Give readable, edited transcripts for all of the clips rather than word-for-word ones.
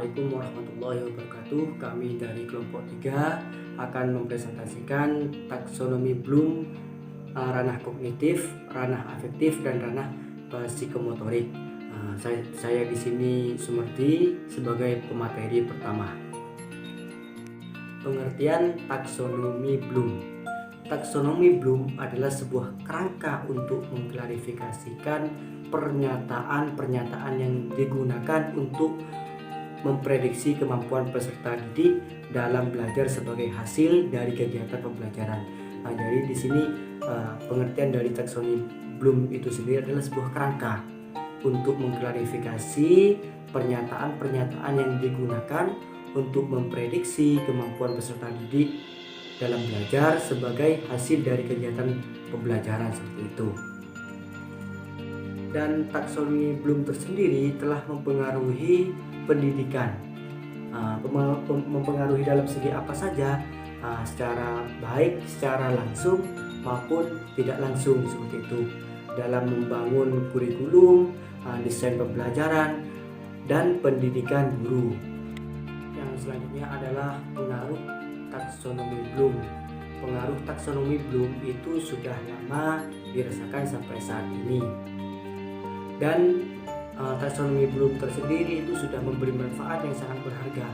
Assalamualaikum warahmatullahi wabarakatuh. Kami dari kelompok 3 akan mempresentasikan taksonomi Bloom, ranah kognitif, ranah afektif, dan ranah psikomotorik. Saya di sini Sumerdi sebagai pemateri pertama. Pengertian taksonomi Bloom. Taksonomi Bloom adalah sebuah kerangka untuk mengklarifikasikan pernyataan-pernyataan yang digunakan untuk memprediksi kemampuan peserta didik dalam belajar sebagai hasil dari kegiatan pembelajaran. Jadi di sini pengertian dari taksonomi Bloom itu sendiri adalah sebuah kerangka untuk mengklarifikasi pernyataan-pernyataan yang digunakan untuk memprediksi kemampuan peserta didik dalam belajar sebagai hasil dari kegiatan pembelajaran seperti itu. Dan taksonomi Bloom tersendiri telah mempengaruhi pendidikan, mempengaruhi dalam segi apa saja, secara baik, secara langsung maupun tidak langsung seperti itu, dalam membangun kurikulum, desain pembelajaran, dan pendidikan guru. Yang selanjutnya adalah pengaruh taksonomi Bloom. Pengaruh taksonomi Bloom itu sudah lama dirasakan sampai saat ini, dan taksonomi Bloom tersendiri itu sudah memberi manfaat yang sangat berharga.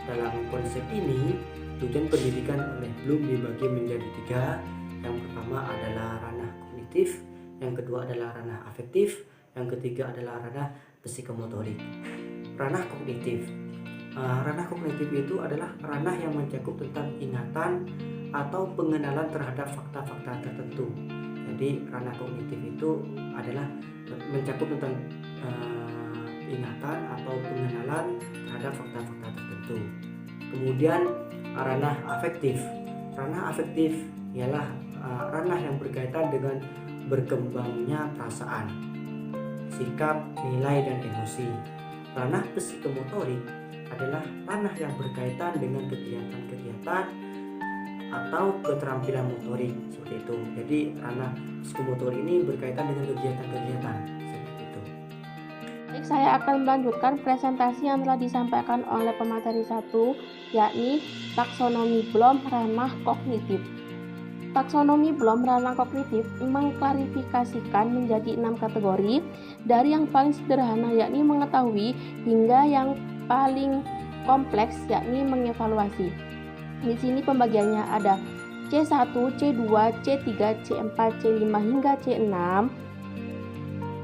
Dalam konsep ini, tujuan pendidikan oleh Bloom dibagi menjadi 3. Yang pertama adalah ranah kognitif, yang kedua adalah ranah afektif, yang ketiga adalah ranah psikomotorik. Ranah kognitif. Ranah kognitif itu adalah ranah yang mencakup tentang ingatan atau pengenalan terhadap fakta-fakta tertentu. Jadi ranah kognitif itu adalah mencakup tentang ingatan atau pengenalan terhadap fakta-fakta tertentu. Kemudian ranah afektif. Ranah afektif ialah ranah yang berkaitan dengan berkembangnya perasaan, sikap, nilai, dan emosi. Ranah psikomotorik adalah ranah yang berkaitan dengan kegiatan-kegiatan atau keterampilan motorik seperti itu. Jadi ranah psikomotorik ini berkaitan dengan kegiatan-kegiatan seperti itu. Baik, saya akan melanjutkan presentasi yang telah disampaikan oleh pemateri 1, yakni taksonomi Bloom ranah kognitif. Taksonomi Bloom ranah kognitif mengklarifikasikan menjadi 6 kategori, dari yang paling sederhana yakni mengetahui hingga yang paling kompleks yakni mengevaluasi. Di sini pembagiannya ada C1, C2, C3, C4, C5 hingga C6.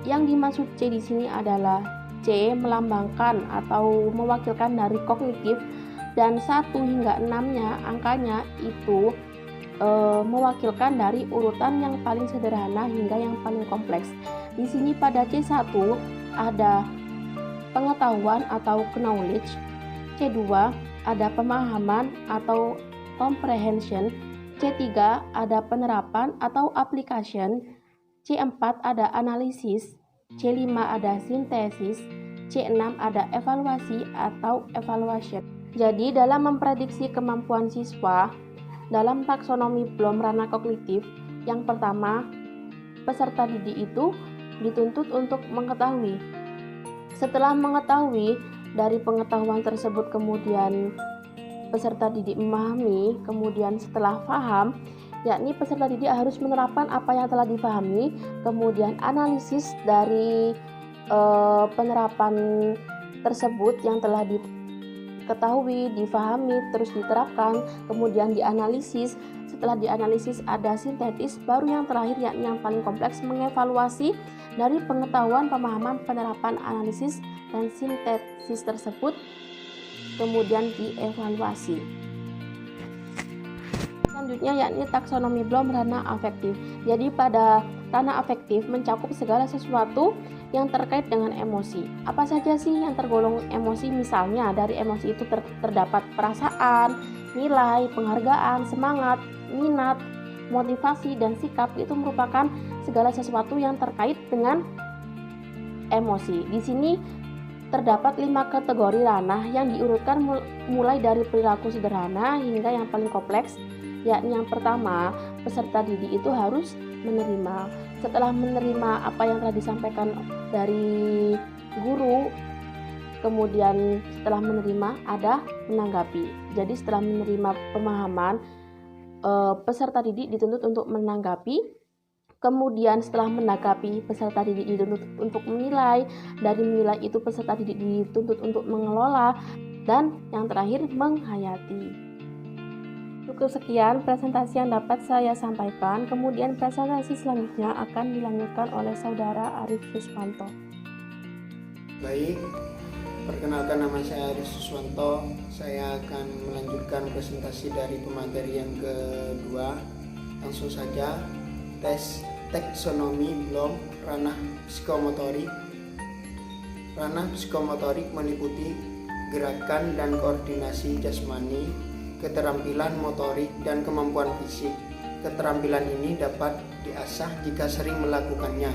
Yang dimaksud C di sini adalah C melambangkan atau mewakilkan dari kognitif, dan 1 hingga 6-nya angkanya itu mewakilkan dari urutan yang paling sederhana hingga yang paling kompleks. Di sini pada C1 ada pengetahuan atau knowledge, C2 ada pemahaman atau comprehension, C3 ada penerapan atau application, C4 ada analisis, C5 ada sintesis, C6 ada evaluasi atau evaluation. Jadi dalam memprediksi kemampuan siswa dalam taksonomi Bloom ranah kognitif, yang pertama, peserta didik itu dituntut untuk mengetahui. Setelah mengetahui, dari pengetahuan tersebut kemudian peserta didik memahami, kemudian setelah paham, yakni peserta didik harus menerapkan apa yang telah dipahami, kemudian analisis dari penerapan tersebut yang telah diketahui, difahami, terus diterapkan, kemudian dianalisis. Setelah dianalisis ada sintetis, baru yang terakhir yakni yang paling kompleks mengevaluasi dari pengetahuan, pemahaman, penerapan, analisis, dan sintesis tersebut, kemudian dievaluasi. Selanjutnya yakni taksonomi Bloom ranah afektif. Jadi pada ranah afektif mencakup segala sesuatu yang terkait dengan emosi. Apa saja sih yang tergolong emosi? Misalnya dari emosi itu terdapat perasaan, nilai, penghargaan, semangat, minat, motivasi, dan sikap. Itu merupakan segala sesuatu yang terkait dengan emosi. Di sini terdapat 5 kategori ranah yang diurutkan mulai dari perilaku sederhana hingga yang paling kompleks, yakni yang pertama, peserta didik itu harus menerima. Setelah menerima apa yang telah disampaikan dari guru, kemudian setelah menerima ada menanggapi. Jadi setelah menerima pemahaman, peserta didik dituntut untuk menanggapi. Kemudian setelah menanggapi, peserta didik dituntut untuk menilai. Dari menilai itu peserta didik dituntut untuk mengelola. Dan yang terakhir menghayati. Cukup sekian presentasi yang dapat saya sampaikan. Kemudian presentasi selanjutnya akan dilanjutkan oleh Saudara Arif Suswanto. Baik, perkenalkan nama saya Arif Suswanto. Saya akan melanjutkan presentasi dari pemateri yang kedua. Langsung saja, tes taksonomi Bloom ranah psikomotorik. Ranah psikomotorik meliputi gerakan dan koordinasi jasmani, keterampilan motorik, dan kemampuan fisik. Keterampilan ini dapat diasah jika sering melakukannya.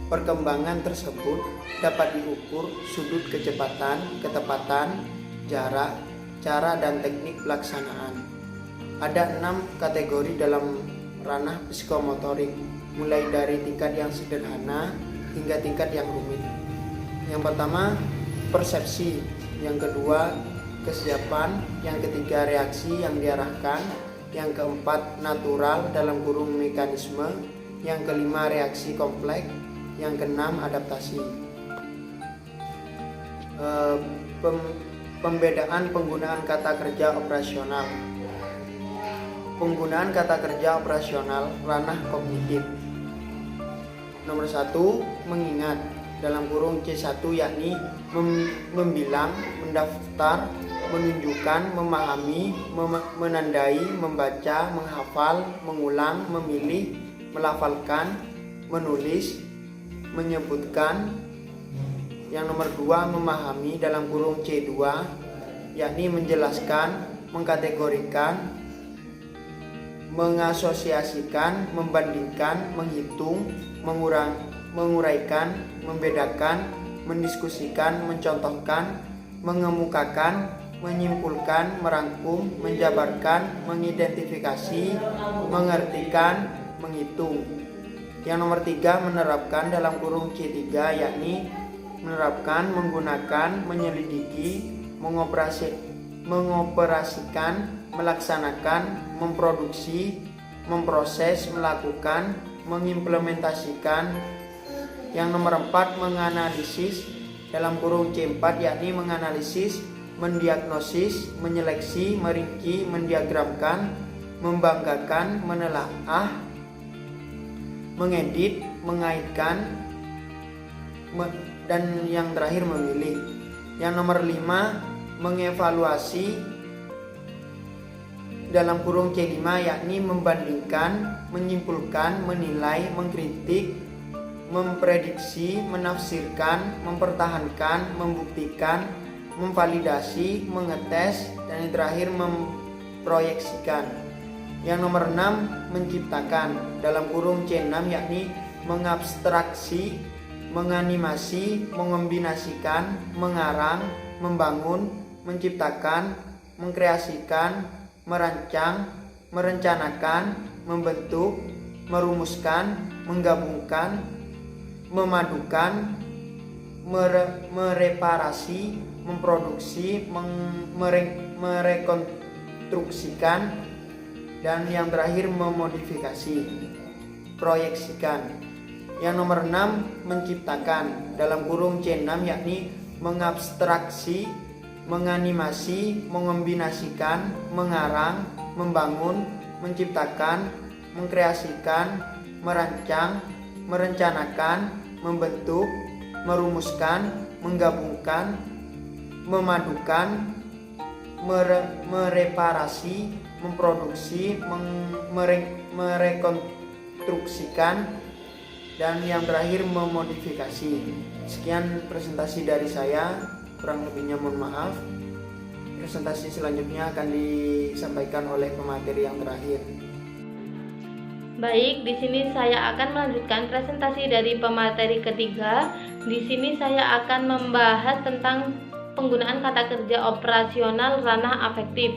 Perkembangan tersebut dapat diukur sudut kecepatan, ketepatan, jarak, cara, dan teknik pelaksanaan. Ada 6 kategori dalam ranah psikomotorik, mulai dari tingkat yang sederhana hingga tingkat yang rumit. Yang pertama, persepsi. Yang kedua, kesiapan. Yang ketiga, reaksi yang diarahkan. Yang keempat, natural dalam kurung mekanisme. Yang kelima, reaksi kompleks. Yang keenam, adaptasi. Pembedaan penggunaan kata kerja operasional. Penggunaan kata kerja operasional ranah kognitif. Nomor 1, mengingat dalam kurung C1, yakni membilang, mendaftar, menunjukkan, memahami, menandai, membaca, menghafal, mengulang, memilih, melafalkan, menulis, menyebutkan. Yang nomor 2, memahami dalam kurung C2, yakni menjelaskan, mengkategorikan, mengasosiasikan, membandingkan, menghitung, menguraikan, membedakan, mendiskusikan, mencontohkan, mengemukakan, menyimpulkan, merangkum, menjabarkan, mengidentifikasi, mengartikan, menghitung. Yang nomor 3, menerapkan dalam kurung C3, yakni menerapkan, menggunakan, menyelidiki, mengoperasikan, melaksanakan, memproduksi, memproses, melakukan, mengimplementasikan. Yang nomor 4, menganalisis dalam kurung C4, yakni menganalisis, mendiagnosis, menyeleksi, merinci, mendiagramkan, membanggakan, menelaah, mengedit, mengaitkan, dan yang terakhir memilih. Yang nomor 5, mengevaluasi dalam kurung C5, yakni membandingkan, menyimpulkan, menilai, mengkritik, memprediksi, menafsirkan, mempertahankan, membuktikan, memvalidasi, mengetes, dan yang terakhir memproyeksikan. Yang nomor 6, menciptakan dalam kurung C6, yakni mengabstraksi, menganimasi, mengombinasikan, mengarang, membangun, menciptakan, mengkreasikan, merancang, merencanakan, membentuk, merumuskan, menggabungkan, memadukan, mereparasi, memproduksi, merekonstruksikan, dan yang terakhir memodifikasi, proyeksikan. Yang nomor 6, menciptakan dalam kurung C6, yakni mengabstraksi, menganimasi, mengombinasikan, mengarang, membangun, menciptakan, mengkreasikan, merancang, merencanakan, membentuk, merumuskan, menggabungkan, memadukan, mereparasi, memproduksi, merekonstruksikan, dan yang terakhir memodifikasi. Sekian presentasi dari saya, kurang lebihnya mohon maaf. Presentasi selanjutnya akan disampaikan oleh pemateri yang terakhir. Baik, di sini saya akan melanjutkan presentasi dari pemateri ketiga. Di sini saya akan membahas tentang penggunaan kata kerja operasional ranah afektif.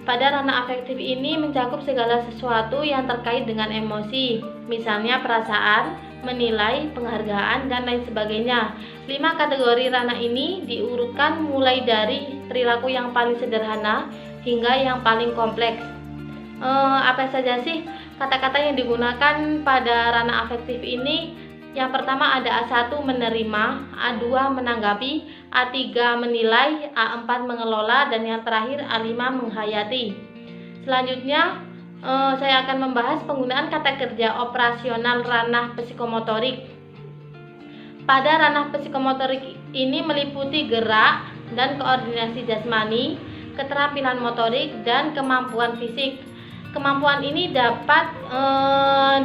Pada ranah afektif ini mencakup segala sesuatu yang terkait dengan emosi, misalnya perasaan, menilai, penghargaan, dan lain sebagainya. 5 kategori ranah ini diurutkan mulai dari perilaku yang paling sederhana hingga yang paling kompleks. Apa saja sih kata-kata yang digunakan pada ranah afektif ini? Yang pertama ada A1 menerima, A2 menanggapi, A3 menilai, A4 mengelola, dan yang terakhir A5 menghayati. Selanjutnya saya akan membahas penggunaan kata kerja operasional ranah psikomotorik. Pada ranah psikomotorik ini meliputi gerak dan koordinasi jasmani, keterampilan motorik, dan kemampuan fisik. Kemampuan ini dapat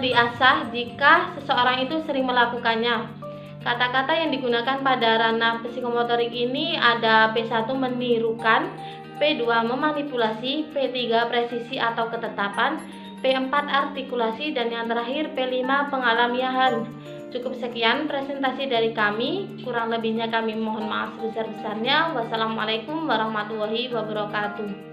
diasah jika seseorang itu sering melakukannya. Kata-kata yang digunakan pada ranah psikomotorik ini ada P1 menirukan, P2 memanipulasi, P3 presisi atau ketetapan, P4 artikulasi, dan yang terakhir P5 pengalamiahan. Cukup sekian presentasi dari kami, kurang lebihnya kami mohon maaf sebesar-besarnya. Wassalamualaikum warahmatullahi wabarakatuh.